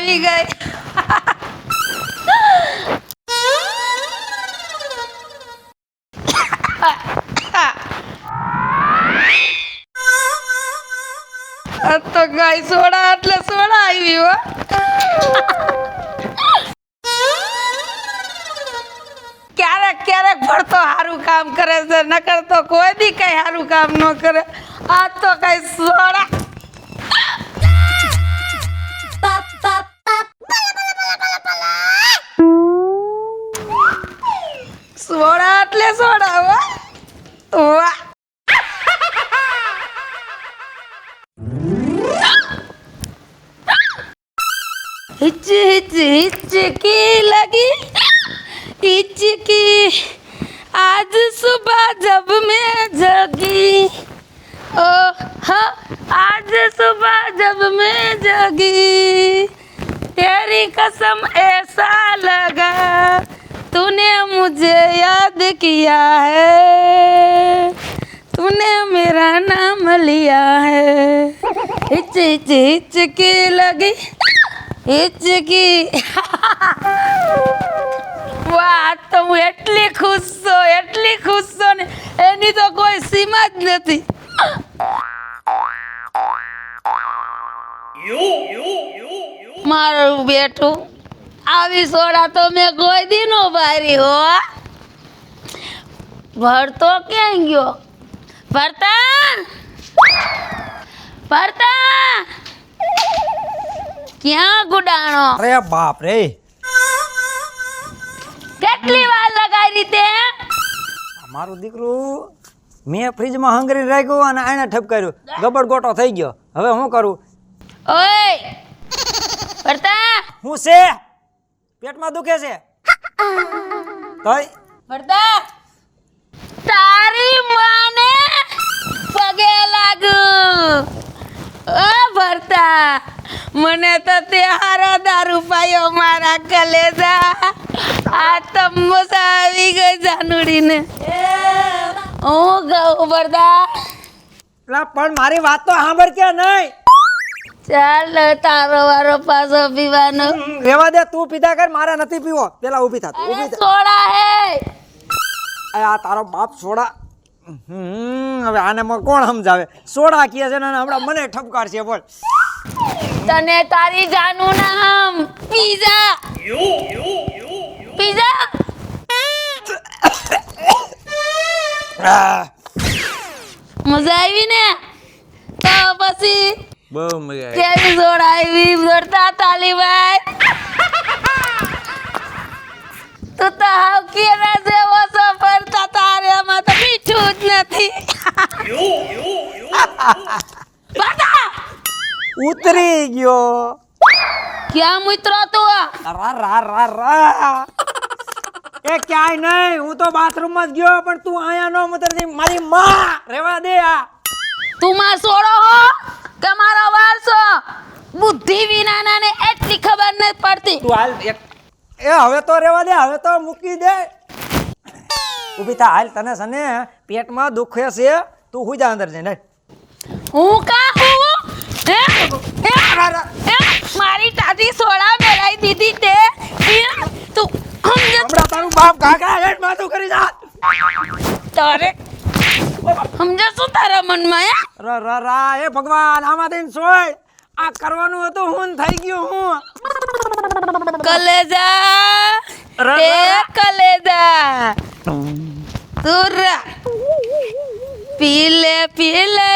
આવી ગઈ. તો ગાય સોડા એટલે સોડા આવી હો. ક્યારેક ક્યારેક ભરતો સારું કામ કરે છે, નકર તો કોઈ દી કઈ સારું કામ ન કરે. આ તો કઈ સોડા. સોડા એટલે સોડા હો. વાહ. हिच हिच हिचकी लगी हिचकी आज सुबह जब मैं जगी ओ हाँ आज सुबह जब मैं जगी तेरी कसम ऐसा लगा तूने मुझे याद किया है तूने मेरा नाम लिया है हिच हिच हिचकी लगी हिचकी. વાહ, તો હું એટલી ખુશ છું ને એની તો કોઈ સીમા જ નથી. મારું બેઠું આવી સોડા તો મેં કોઈ દી નો ભારી હો. ભરતો ક્યાં ગયો? ભરતા ક્યાં ગુડાણો? અરે બાપ રે, કેટલી વાર લગાવી તે? મારું દીકરું મેં ફ્રીજમાં હંગરી રાખ્યું અને આને ઠપકાર્યું, ગબડ ગોટો થઈ ગયો. હવે શું કરું? ઓય ભરતા, શું છે? પેટમાં દુખે છે? તોય ભરતા તારી માને પગે લાગુ. ઓ ભરતા, મને તો તે હારો દારૂ પાયો મારા કલેજા. આ તો મજા આવી ગઈ જાનુડીને. હું કહું ભરતા, પણ મારી વાત તો સાંભળ કે નહીં? ચાલ તારો વારો પાછો પીવાનો. રેવા દે, તું પીધા કર, મારે નથી પીવો. પેલા ઊભી થા, ઊભી થા. સોડા હે. આ તારો બાપ સોડા. હવે આને કોણ સમજાવે? સોડા કહે છે ને હમણાં મને ઠપકારશે. બોલ, તને તારી જાનું નામ પીઝા. પીઝા મજા આવી ને? તો પછી બહુ મજા કેવી સોડા આવી ભરતા તાલીભાઈ? તું તો હાવ કેરા જેવો છો ભરતા, તારામાં તો મીઠું જ નથી. ભરતા ઉતરી ગયો. ક્યાં મિત્રો તું? રા રા રા રા. એ ક્યાંય નહીં, હું તો બાથરૂમ માં જ ગયો, પણ તું આયા નો ઉતરતી. મારી માં રેવા દે. આ તું માં સોડો હો કે મારો વારસો? બુદ્ધિ વિનાના ને એટલી ખબર નથી પડતી. તું હાલ એક. એ હવે તો રેવા દે, હવે તો મૂકી દે. ઊભી થા, હાલ. તને સને પેટમાં દુખે છે, તું હુઈ જા અંદર જઈને. હું કા હું? મારી તાજી સોડા મેળાઈ દીધી તે. તું હમણાં તારું બાપ કાકા હેડ માથું કરી જા. તારે સમજે શું તારા મનમાં? રા રા રા. એ ભગવાન, આમાં દઈને સોય. આ કરવાનું હતું, હું થઈ ગયું. હું કલેજા એ કલેજા તુરા પીલે પીલે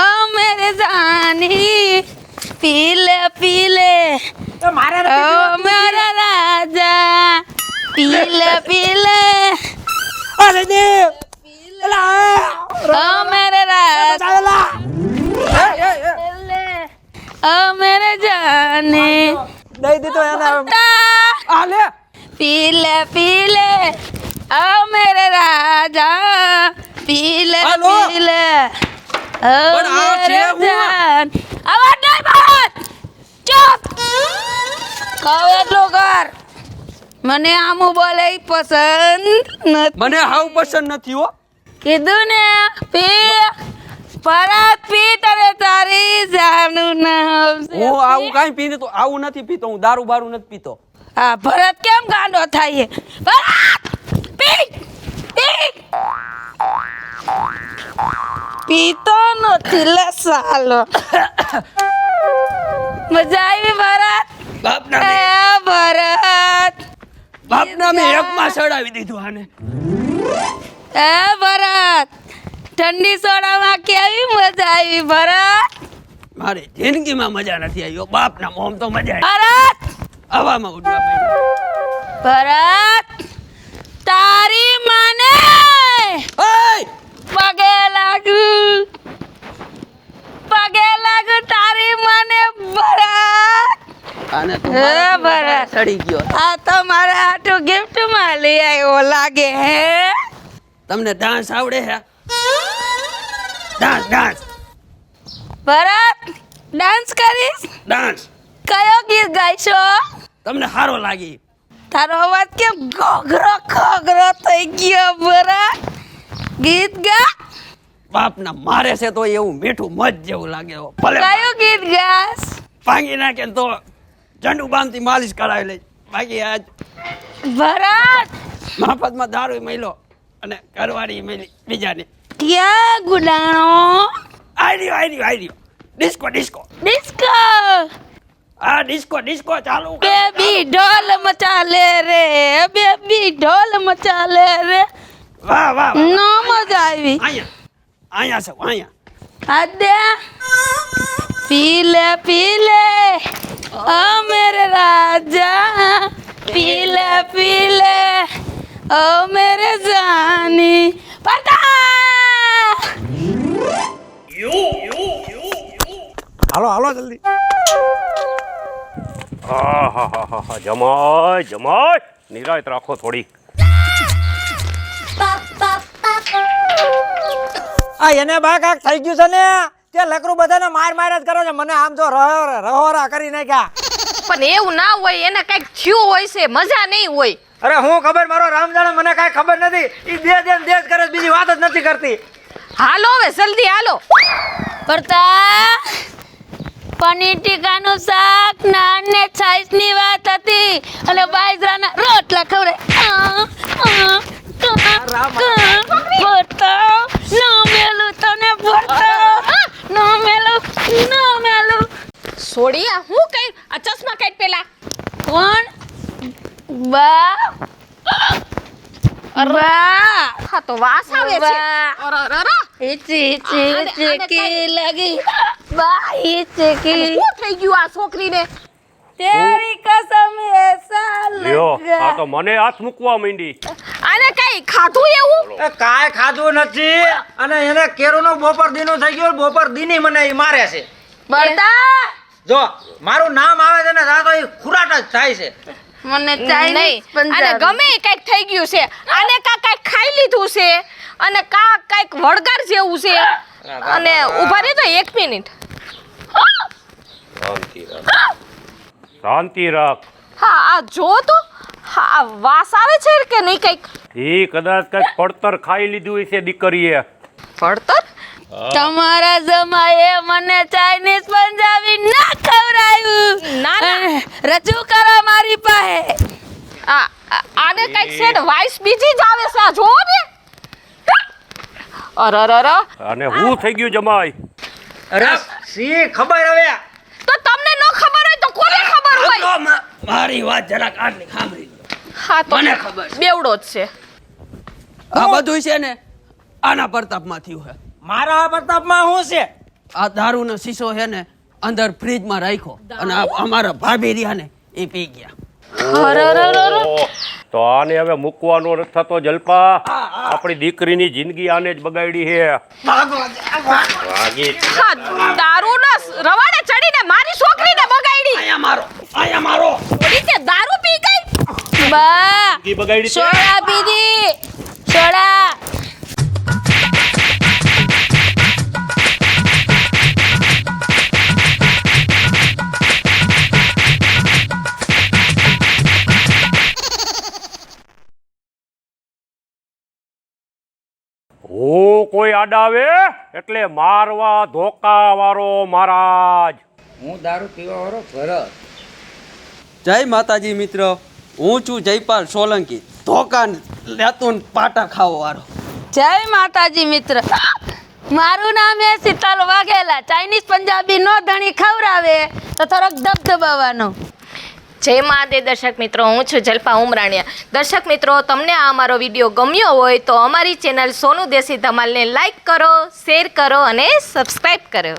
ઓ મેરે જાની પીલે પીલે મારે ઓ મેરા રાજા પીલે પીલે અરે દેવ. ઓ મેરે રાજા ઓ મેરે જાને દઈ દીધો એને. આલે पीले पीले ओ मेरे राजा पीले हेलो? पीले ओ પણ આ मेरे છે હું? जान आवाज नहीं बात चुप કહો એટલું કર મને આમું બોલે ઈ પસંદ નથી મને હાવ પસંદ નથી હો. કીધું ને પી પરત પી તને તા તારી જાનું નામ છે હું આવું કાંઈ પીને તો આવું નથી પીતો, હું દારૂ બારૂ નથી પીતો. આ ભરત કેમ ગાંડો થાય છે? ભરત પી પી પીતો નથી લે સાલો. મજા આવી ભરત? બાપના એ ભરત, બાપના મેં એકમાં સડાવી દીધું આને. એ ભરત, ઠંડી સોડામાં કેવી મજા આવી ભરત? મારી જિંદગીમાં મજા નથી આવી. બાપના મોમ તો મજા આવી. ભરત હવામાં ઉડવા માંડ્યું. ભરત, તારી માને ઓય! પગે લાગુ, પગે લાગુ તારી માને ભરત. આને તો હે મારાથી ભરત. સડી ગયો. આ તો મારા હાટુ ગિફ્ટ માં લઈ આવ્યો લાગે હે. તમને ડાન્સ આવડે હે? ડાન્સ ડાન્સ ભરત, ડાન્સ કરીશ? ડાન્સ કયો ગીત ગાઈશો? તમને સારો લાગી. તારો અવાજ કેમ ઘોઘરો ઘોઘરો થઈ ગયો ભરત? ગીત ગા. બાપના મારે છે તો એવું મીઠું મધ જેવું લાગે. ભલે કયું ગીત ગાસ? ભાંગી નાખે તો ઝંડુ બામથી માલિશ કરાવી લે. બાકી આજ ભરત, મફતમાં દારૂ મેલ્યો અને ઘરવાળી મેલી બીજાની. ક્યાં ગુડાણો? આઈ રહ્યો ડિસ્કો ડિસ્કો. ડિસ્કો આ ડિસ્કો ડિસ્કો ચાલુ કર. બેબી ઢોલ મચા લે રે, બેબી ઢોલ મચા લે રે. વાહ વાહ વાહ. નો મજા આવી. અહીંયા છે અહીંયા. આદે પી લે ઓ મેરે રાજા, પી લે ઓ મેરે જાની. પટા હાલો હાલો જલ્દી. આહાહાહા, જમાય જમાય, નિરાયત રાખો થોડી. આ એને બા કાક થઈ ગયું છે ને તે લકરું બધાને માર જ કરે છે. મને આમ જો રહોરા કરી નાખ્યા. પણ એવું ના હોય, એને કઈક થયું હોય છે, મજા નહીં હોય. અરે હું ખબર, મારો રામ જાણે, મને કાંઈ ખબર નથી. ઈ દેશ કરે છે, બીજી વાત જ નથી કરતી. હાલો હવે જલ્દી હાલો. પડતા પનીર ટીકાનું શાક નાને છાઈસ ની વાત હતી અને બાજરાના રોટલા ખવડાય. પડતા નો મેલું તને, પડતા નો મેલું. છોડી આ હું કઈ આ ચશ્મા કાઢ પેલા. કોણ? બા હા તો વાસ આવે છે. વાહ. અરરરર. ચીકી લગી બા, ચીકી. શું થઈ ગયું આ છોકરીને? તેરી કસમ એસા લ્યો, આ લગા. તો મને હાથ મૂકવા માંડી. આને કઈ ખાધું એવું? એ કાંઈ ખાધું નથી અને એને કેરુનું બપોર દીનું થઈ ગયું. બપોર દીની મને ઈ મારે છે. બળદા જો મારું નામ આવે છે ને તા તો ઈ ખુરાટ જ થાય છે. મને નહીં, ચાઇનીઝ આને ગમે ઈ કંઈક થઈ ગયું છે. આને કંઈક ખાઈ લીધું છે અને કંઈક વળગાર જેવું છે. અને ઊભા રહી તો 1 મિનિટ. શાંતિ રાખ, શાંતિ રાખ. હા આ જો તો હા વાસ આવે છે કે નહીં કંઈક? એ કદાચ કઈક પડતર ખાઈ લીધું હશે દીકરીએ. પડતર? તમારા જમાએ મને ચાઇનીઝ પંજાબી ના ખવડાવ્યું. ના, ના. રજૂ કરો મારી પાસે. આને કંઈક છે ને વાઇસ બીજી જ આવે છે. આ જો ને. અરરરર. અને હું થઈ ગયું જમાય? અરે સી ખબર હવે. તો તમને ન ખબર હોય તો કોને ખબર હોય? મારી વાત જરાક આટલી સાંભળી લો. હા તો મને ખબર છે. બેવડો જ છે. આ બધું છે ને આના પ્રતાપમાં થયું છે. મારા પ્રતાપમાં શું છે? આ દારૂનો શીશો છે ને અંદર ફ્રીજમાં રાખ્યો અને અમારા ભાભી રહ્યા ને એ પી ગયા. ઓહો, તો આને હવે મૂકવાનો નથી થતો જલપા. આપણી દીકરીની જિંદગી આને જ બગાડી છે. ભાગી. હા દારૂના રવાડે ચડીને મારી છોકરીને બગાડી. અહીંયા મારો થોડી તે દારૂ પી ગઈ. બા જિંદગી બગાડી છે. સોડા પીધી, સોડા. હું કોઈ આડાવે એટલે મારવા ધોકા વાળો મહારાજ. હું દારૂ પીવા વાળો ભરત. જય માતાજી મિત્ર, હું છું જયપાલ સોલંકી, ધોકા લેતું ને પાટા ખાવો વાળો. જય માતાજી મિત્ર, મારું નામ હે શીતલ વાઘેલા. ચાઇનીઝ પંજાબી નો ધણી ખવડાવે તો થોડોક દબદબાવાનો. જય મહાદેવ દર્શક મિત્રો, હું છું જલ્પા ઉમરાણીયા. દર્શક મિત્રો, તમને આ અમારો વિડીયો ગમ્યો હોય તો અમારી ચેનલ સોનુ દેશી ધમાલને લાઈક કરો, શેર કરો અને સબસ્ક્રાઈબ કરો.